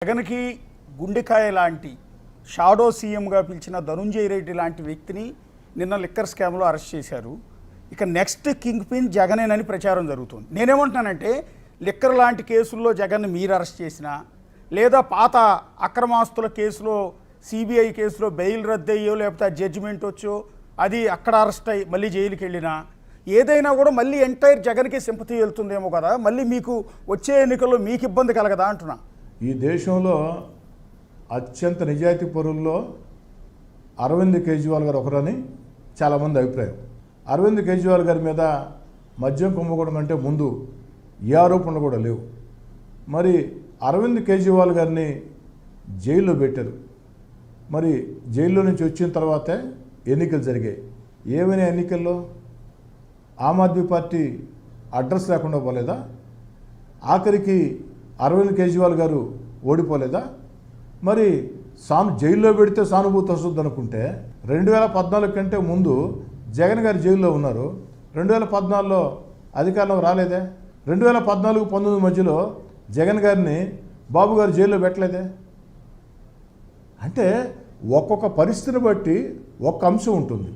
జగన్కి గుండెకాయ లాంటి షాడో సీఎంగా పిలిచిన ధనుంజయ రెడ్డి లాంటి వ్యక్తిని నిన్న లిక్కర్ స్కామ్లో అరెస్ట్ చేశారు. ఇక నెక్స్ట్ కింగ్ పిన్ జగనేనని ప్రచారం జరుగుతుంది. నేనేమంటున్నానంటే లిక్కర్ లాంటి కేసుల్లో జగన్ని మీరు అరెస్ట్ చేసినా లేదా పాత అక్రమాస్తుల కేసులో సిబిఐ కేసులో బెయిల్ రద్దయ్యో లేకపోతే జడ్జిమెంట్ వచ్చో అది అక్కడ అరెస్ట్ అయ్యి మళ్ళీ జైలుకి వెళ్ళినా ఏదైనా కూడా మళ్ళీ ఎంటైర్ జగన్కి సింపతి వెళ్తుందేమో కదా, మళ్ళీ మీకు వచ్చే ఎన్నికల్లో మీకు ఇబ్బంది కలగదా అంటున్నా. ఈ దేశంలో అత్యంత నిజాయితీ పరుల్లో అరవింద్ కేజ్రీవాల్ గారు ఒకరని చాలామంది అభిప్రాయం. అరవింద్ కేజ్రీవాల్ గారి మీద మద్యం కుంభకోణం అంటే ముందు ఏ ఆరోపణలు కూడా లేవు. మరి అరవింద్ కేజ్రీవాల్ గారిని జైల్లో పెట్టారు. మరి జైల్లో నుంచి వచ్చిన తర్వాతే ఎన్నికలు జరిగాయి. ఏమైనా ఎన్నికల్లో ఆమ్ ఆద్మీ పార్టీ అడ్రస్ లేకుండా పోలేదా? ఆఖరికి అరవింద్ కేజ్రీవాల్ గారు ఓడిపోలేదా? మరి జైల్లో పెడితే సానుభూతి వస్తుంది అనుకుంటే 2014 కంటే ముందు జగన్ గారు జైల్లో ఉన్నారు. 2014లో అధికారంలో రాలేదే. 2014-19 మధ్యలో జగన్ గారిని బాబు గారు జైల్లో పెట్టలేదే. అంటే ఒక్కొక్క పరిస్థితిని బట్టి ఒక్క అంశం ఉంటుంది.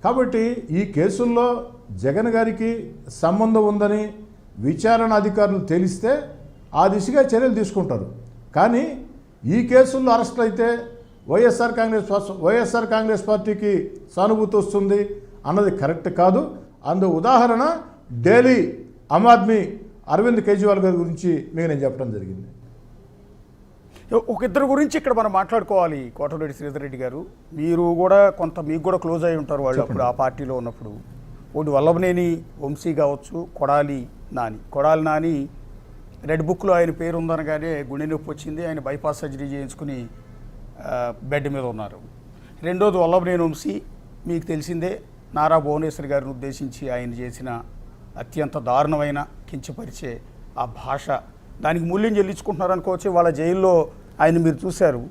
కాబట్టి ఈ కేసుల్లో జగన్ గారికి సంబంధం ఉందని విచారణ అధికారులు తెలిస్తే ఆ దిశగా చర్యలు తీసుకుంటారు. కానీ ఈ కేసుల్లో అరెస్టులు అయితే వైఎస్ఆర్ కాంగ్రెస్ పార్టీకి సానుభూతి వస్తుంది అన్నది కరెక్ట్ కాదు. అందు ఉదాహరణ ఢిల్లీ ఆమ్ ఆద్మీ అరవింద్ కేజ్రీవాల్ గారి గురించి మీకు నేను చెప్పడం జరిగింది. ఒక ఇద్దరు గురించి ఇక్కడ మనం మాట్లాడుకోవాలి. కోటమిరెడ్డి శ్రీధర్ రెడ్డి గారు, మీరు కూడా మీకు కూడా క్లోజ్ అయి ఉంటారు వాళ్ళు అప్పుడు ఆ పార్టీలో ఉన్నప్పుడు. ఒకటి వల్లభనేని వంశీ కావచ్చు, కొడాలి నాని రెడ్ బుక్లో ఆయన పేరు ఉందనగానే గుండె నొప్పి వచ్చింది, ఆయన బైపాస్ సర్జరీ చేయించుకుని బెడ్ మీద ఉన్నారు. రెండోది వల్లభనేని వంశీ, మీకు తెలిసిందే నారా భువనేశ్వర్ గారిని ఉద్దేశించి ఆయన చేసిన అత్యంత దారుణమైన కించపరిచే ఆ భాష, దానికి మూల్యం చెల్లించుకుంటున్నారు అనుకోవచ్చు. వాళ్ళ జైల్లో ఆయన మీరు చూశారు,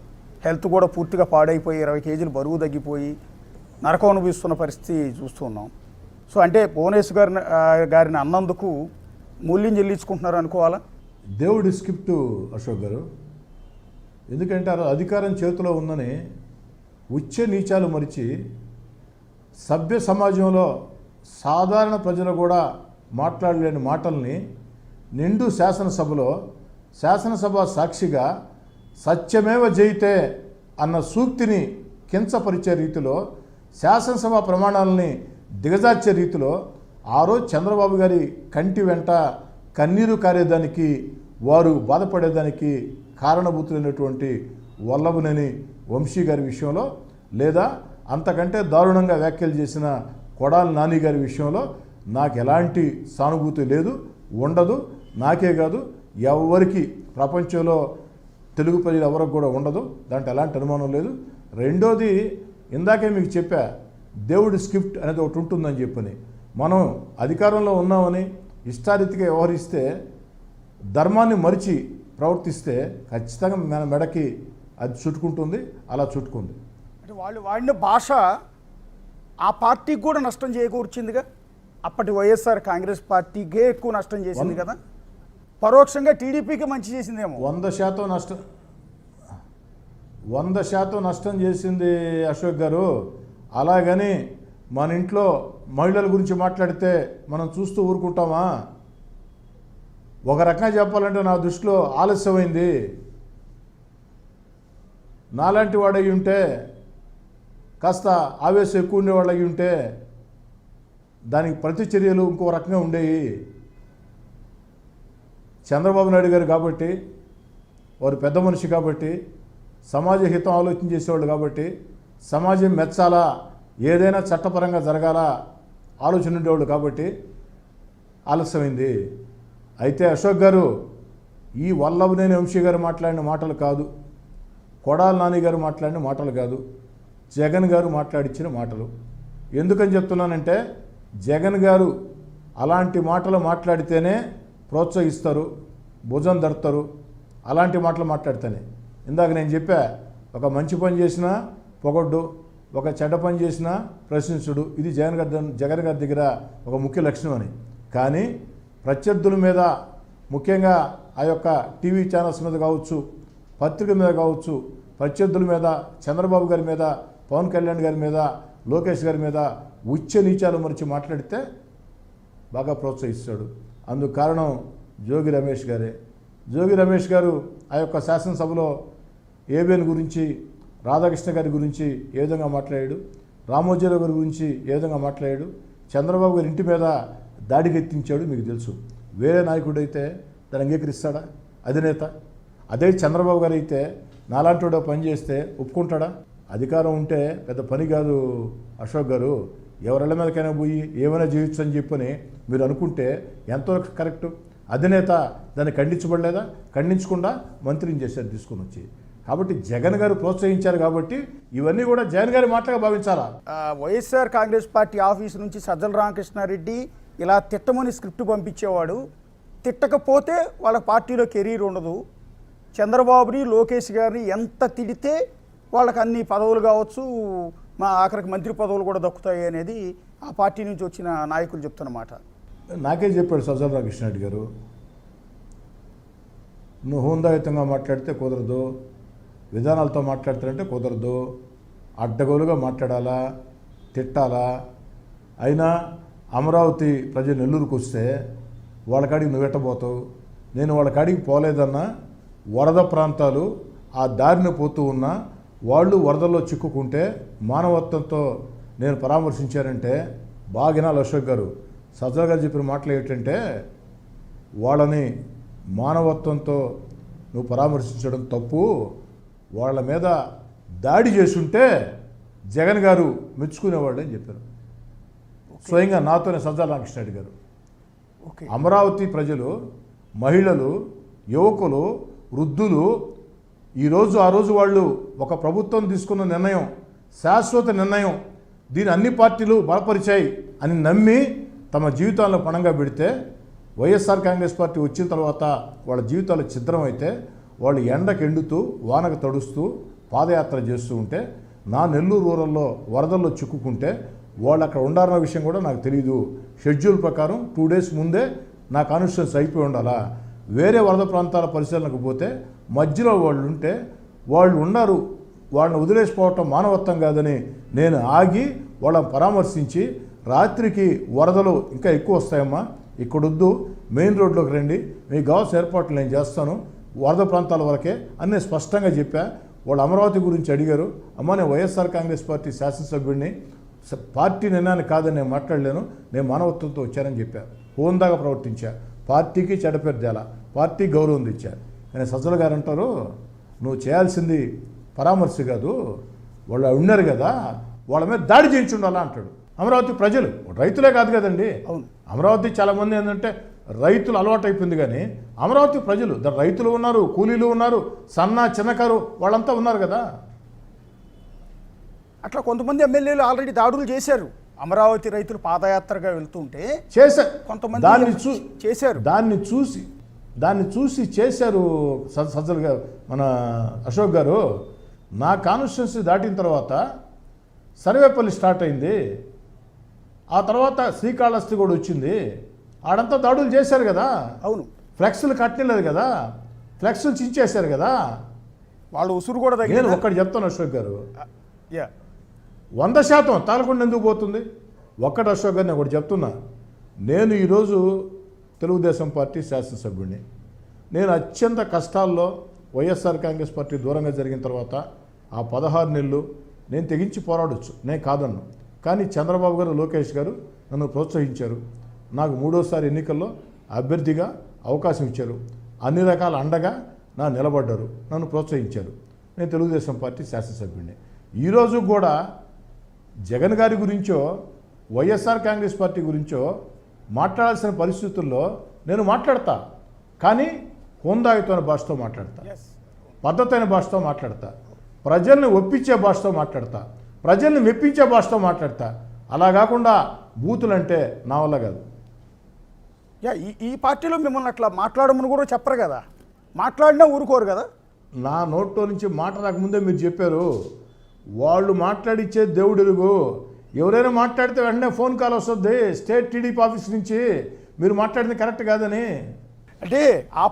హెల్త్ కూడా పూర్తిగా పాడైపోయి 20 కేజీలు బరువు తగ్గిపోయి నరకం అనుభవిస్తున్న పరిస్థితి చూస్తూ ఉన్నాం. సో అంటే భువనేశ్వర్ గారిని అన్నందుకు మూల్యం చెల్లించుకుంటున్నారు అనుకోవాలా? దేవుడి స్క్రిప్ట్ అశోక్ గారు. ఎందుకంటే అధికారం చేతిలో ఉందని ఉచ్చ నీచాలు మరిచి సభ్య సమాజంలో సాధారణ ప్రజలు కూడా మాట్లాడలేని మాటల్ని నిండు శాసనసభ సాక్షిగా సత్యమేవ జయితే అన్న సూక్తిని కించపరిచే రీతిలో శాసనసభ ప్రమాణాలని దిగజార్చే రీతిలో ఆ రోజు చంద్రబాబు గారి కంటి వెంట కన్నీరు కారేదానికి, వారు బాధపడేదానికి కారణభూతులైనటువంటి వల్లభనేని వంశీ గారి విషయంలో, లేదా అంతకంటే దారుణంగా వ్యాఖ్యలు చేసిన కొడాలి నాని గారి విషయంలో నాకు ఎలాంటి సానుభూతి లేదు, ఉండదు. నాకే కాదు, ఎవరికి ప్రపంచంలో తెలుగు ప్రజలు ఎవరికి కూడా ఉండదు. దాంట్లో ఎలాంటి అనుమానం లేదు. రెండోది, ఇందాకే మీకు చెప్పా, దేవుడి స్క్రిప్ట్ అనేది ఒకటి ఉంటుందని చెప్పని. మనం అధికారంలో ఉన్నామని ఇష్టారీతిగా వ్యవహరిస్తే, ధర్మాన్ని మరిచి ప్రవర్తిస్తే ఖచ్చితంగా మన మెడకి అది చుట్టుకుంటుంది. అలా చుట్టుకుంది. అంటే వాళ్ళు వాడిన భాష ఆ పార్టీకి కూడా నష్టం చేకూర్చిందిగా. అప్పటి వైఎస్ఆర్ కాంగ్రెస్ పార్టీకే ఎక్కువ నష్టం చేసింది కదా, పరోక్షంగా టీడీపీకి మంచి చేసిందేమో. 100% నష్టం చేసింది అశోక్ గారు. అలాగని మన ఇంట్లో మహిళల గురించి మాట్లాడితే మనం చూస్తూ ఊరుకుంటామా? ఒక రకంగా చెప్పాలంటే నా దృష్టిలో ఆలస్యమైంది. నాలాంటి వాడయి ఉంటే, కాస్త ఆవేశం ఎక్కువ ఉండేవాళ్ళు అయి ఉంటే దానికి ప్రతిచర్యలు ఇంకో రకంగా ఉండేవి. చంద్రబాబు నాయుడు గారు కాబట్టి, వారు పెద్ద మనిషి కాబట్టి, సమాజ హితం ఆలోచన చేసేవాళ్ళు కాబట్టి, సమాజం మెచ్చాలా, ఏదైనా చట్టపరంగా జరగాల ఆలోచన ఉండేవాళ్ళు కాబట్టి ఆలస్యమైంది. అయితే అశోక్ గారు, ఈ వల్లభనేని వంశీ గారు మాట్లాడిన మాటలు కాదు, కొడాలి నాని గారు మాట్లాడిన మాటలు కాదు, జగన్ గారు మాట్లాడించిన మాటలు. ఎందుకని చెప్తున్నానంటే, జగన్ గారు అలాంటి మాటలు మాట్లాడితేనే ప్రోత్సహిస్తారు, భుజం దడతారు. అలాంటి మాటలు మాట్లాడితేనే. ఇందాక నేను చెప్పా, ఒక మంచి పని చేసినా పొగడ్డు, ఒక చెడ్డ పని చేసినా ప్రశ్నించుడు. ఇది జగన్ గారి దగ్గర ఒక ముఖ్య లక్షణం అని. కానీ ప్రత్యర్థుల మీద, ముఖ్యంగా ఆ యొక్క టీవీ ఛానల్స్ మీద కావచ్చు, పత్రిక మీద కావచ్చు, ప్రత్యర్థుల మీద, చంద్రబాబు గారి మీద, పవన్ కళ్యాణ్ గారి మీద, లోకేష్ గారి మీద ఉచ్చ నీచాలు మరిచి మాట్లాడితే బాగా ప్రోత్సహిస్తాడు. అందుకు కారణం జోగి రమేష్ గారే. జోగి రమేష్ గారు ఆ యొక్క శాసనసభలో ఏబిఎన్ గురించి, రాధాకృష్ణ గారి గురించి ఏ విధంగా మాట్లాడాడు, రామోజీరావు గారి గురించి ఏ విధంగా మాట్లాడాడు, చంద్రబాబు గారి ఇంటి మీద దాడికి ఎత్తించాడు మీకు తెలుసు. వేరే నాయకుడైతే దాన్ని అంగీకరిస్తాడా అధినేత? అదే చంద్రబాబు గారు అయితే నాలాంటి పని చేస్తే ఒప్పుకుంటాడా? అధికారం ఉంటే పెద్ద పని కాదు అశోక్ గారు. ఎవరెళ్ళ మీదకైనా పోయి ఏమైనా చేయొచ్చు అని చెప్పని మీరు అనుకుంటే ఎంతవరకు కరెక్టు? అధినేత దాన్ని ఖండించబడలేదా? ఖండించకుండా మంత్రిని చేశారు తీసుకుని వచ్చి. కాబట్టి జగన్ గారు ప్రోత్సహించారు కాబట్టి ఇవన్నీ కూడా జగన్ గారి మాటగా భావించాలా? వైఎస్ఆర్ కాంగ్రెస్ పార్టీ ఆఫీసు నుంచి సజ్జల రామకృష్ణారెడ్డి ఇలా తిట్టమని స్క్రిప్ట్ పంపించేవాడు. తిట్టకపోతే వాళ్ళ పార్టీలో కెరీర్ ఉండదు. చంద్రబాబుని, లోకేష్ గారిని ఎంత తిడితే వాళ్ళకి అన్ని పదవులు కావచ్చు, మా ఆఖరికి మంత్రి పదవులు కూడా దక్కుతాయి అనేది ఆ పార్టీ నుంచి వచ్చిన నాయకులు చెప్తున్నమాట. నాకే చెప్పాడు సజ్జల రామకృష్ణారెడ్డి గారు, నువ్వు హోందాయుతంగా మాట్లాడితే కుదరదు, విధానాలతో మాట్లాడతారంటే కుదరదు, అడ్డగోలుగా మాట్లాడాలా, తిట్టాలా. అయినా అమరావతి ప్రజలు నెల్లూరుకు వస్తే వాళ్ళ కాడికి నువ్వు ఎట్టబోతావు? నేను వాళ్ళ కాడికి పోలేదన్నా, వరద ప్రాంతాలు ఆ దారిన పోతూ ఉన్నా వాళ్ళు వరదల్లో చిక్కుకుంటే మానవత్వంతో నేను పరామర్శించానంటే బాగినాలు అశోక్ గారు. సజ్జల గారు చెప్పిన మాటలు ఏంటంటే, వాళ్ళని మానవత్వంతో నువ్వు పరామర్శించడం తప్పు, వాళ్ళ మీద దాడి చేసుంటే జగన్ గారు మెచ్చుకునేవాళ్ళు అని చెప్పారు. స్వయంగా నాతోనే సజ్జల రామకృష్ణారెడ్డి గారు. అమరావతి ప్రజలు, మహిళలు, యువకులు, వృద్ధులు ఈరోజు ఆ రోజు వాళ్ళు ఒక ప్రభుత్వం తీసుకున్న నిర్ణయం శాశ్వత నిర్ణయం, దీన్ని అన్ని పార్టీలు బలపరిచాయి అని నమ్మి తమ జీవితాలను పణంగా పెడితే వైఎస్ఆర్ కాంగ్రెస్ పార్టీ వచ్చిన తర్వాత వాళ్ళ జీవితాలు ఛిద్రమైతే వాళ్ళు ఎండకు ఎండుతూ వానకు తడుస్తూ పాదయాత్ర చేస్తూ ఉంటే, నా నెల్లూరు రూరల్లో వరదల్లో చిక్కుకుంటే వాళ్ళు అక్కడ ఉండాలన్న విషయం కూడా నాకు తెలియదు. షెడ్యూల్ ప్రకారం 2 days ముందే నా కాన్స్టిట్యూన్స్ అయిపోయి ఉండాలా. వేరే వరద ప్రాంతాల పరిశీలనకు పోతే మధ్యలో వాళ్ళు ఉంటే వాళ్ళు ఉన్నారు, వాళ్ళని వదిలేసిపోవటం మానవత్వం కాదని నేను ఆగి వాళ్ళని పరామర్శించి, రాత్రికి వరదలు ఇంకా ఎక్కువ వస్తాయమ్మా, ఇక్కడొద్దు, మెయిన్ రోడ్లోకి రండి, మీకు కావాల్సిన ఏర్పాట్లు నేను చేస్తాను, వరద ప్రాంతాల వరకే అన్నీ స్పష్టంగా చెప్పా. వాళ్ళు అమరావతి గురించి అడిగారు. అమ్మ, నేను వైఎస్ఆర్ కాంగ్రెస్ పార్టీ శాసనసభ్యుడిని, పార్టీ నిర్ణయాన్ని కాదని నేను మాట్లాడలేను, నేను మానవత్వంతో వచ్చానని చెప్పా. హోందాగా ప్రవర్తించా, పార్టీకి చెడ్డపేరు తేలా, పార్టీ గౌరవం తెచ్చా. కానీ సజ్జల గారు అంటారు, నువ్వు చేయాల్సింది పరామర్శ కాదు, వాళ్ళు ఉన్నారు కదా వాళ్ళ మీద దాడి చేయించి ఉండాలా అంటాడు. అమరావతి ప్రజలు, రైతులే కాదు కదండి. అవును, అమరావతి చాలామంది ఏంటంటే రైతులు అలవాటు అయిపోయింది, కానీ అమరావతి ప్రజలు, రైతులు ఉన్నారు, కూలీలు ఉన్నారు, చిన్నకారు వాళ్ళంతా ఉన్నారు కదా. అట్లా కొంతమంది ఎమ్మెల్యేలు ఆల్రెడీ దాడులు చేశారు. అమరావతి రైతులు పాదయాత్రగా వెళ్తుంటే చేశారు, కొంతమంది చేశారు, దాన్ని చూసి చేశారు. సజ్జల గారు, మన అశోక్ గారు, నా కాన్స్టిట్యున్సీ దాటిన తర్వాత సర్వేపల్లి స్టార్ట్ అయింది, ఆ తర్వాత శ్రీకాళహస్తి కూడా వచ్చింది, ఆడంతా దాడులు చేశారు కదా. అవును, ఫ్లెక్స్లు కట్టలేదు కదా, ఫ్లెక్స్లు చించేశారు కదా. వాళ్ళు ఉసురు కూడా నేను తగ్గింది. ఒక్కటి చెప్తాను అశోక్ గారు, యా 100% తాలకుండా ఎందుకు పోతుంది? ఒక్కటి అశోక్ గారు, నేను ఒకటి చెప్తున్నా. నేను ఈరోజు తెలుగుదేశం పార్టీ శాసనసభ్యుడిని. నేను అత్యంత కష్టాల్లో వైఎస్ఆర్ కాంగ్రెస్ పార్టీ దూరంగా జరిగిన తర్వాత ఆ 16 నెలలు నేను తెగించి పోరాడొచ్చు, నేను కాదన్ను. కానీ చంద్రబాబు గారు, లోకేష్ గారు నన్ను ప్రోత్సహించారు. నాకు 3వ ఎన్నికల్లో అభ్యర్థిగా అవకాశం ఇచ్చారు. అన్ని రకాల అండగా నా నిలబడ్డారు, నన్ను ప్రోత్సహించారు. నేను తెలుగుదేశం పార్టీ శాసనసభ్యుడిని. ఈరోజు కూడా జగన్ గారి గురించో వైఎస్ఆర్ కాంగ్రెస్ పార్టీ గురించో మాట్లాడాల్సిన పరిస్థితుల్లో నేను మాట్లాడతా, కానీ హోందాయుతమైన భాషతో మాట్లాడతా, పద్ధతైన భాషతో మాట్లాడతా, ప్రజల్ని ఒప్పించే భాషతో మాట్లాడతా, ప్రజల్ని మెప్పించే భాషతో మాట్లాడతా. అలా కాకుండా బూతులంటే నా వల్ల కాదు. యా ఈ పార్టీలో మిమ్మల్ని అట్లా మాట్లాడమని కూడా చెప్పరు కదా, మాట్లాడినా ఊరుకోరు కదా. నా నోట్లో నుంచి మాట రాకముందే మీరు చెప్పారు, వాళ్ళు మాట్లాడిచ్చే దేవుడు ఎరుగు. ఎవరైనా మాట్లాడితే వెంటనే ఫోన్ కాల్ వస్తుంది స్టేట్ టీడీపీ ఆఫీస్ నుంచి, మీరు మాట్లాడింది కరెక్ట్ కాదని. అంటే ఆ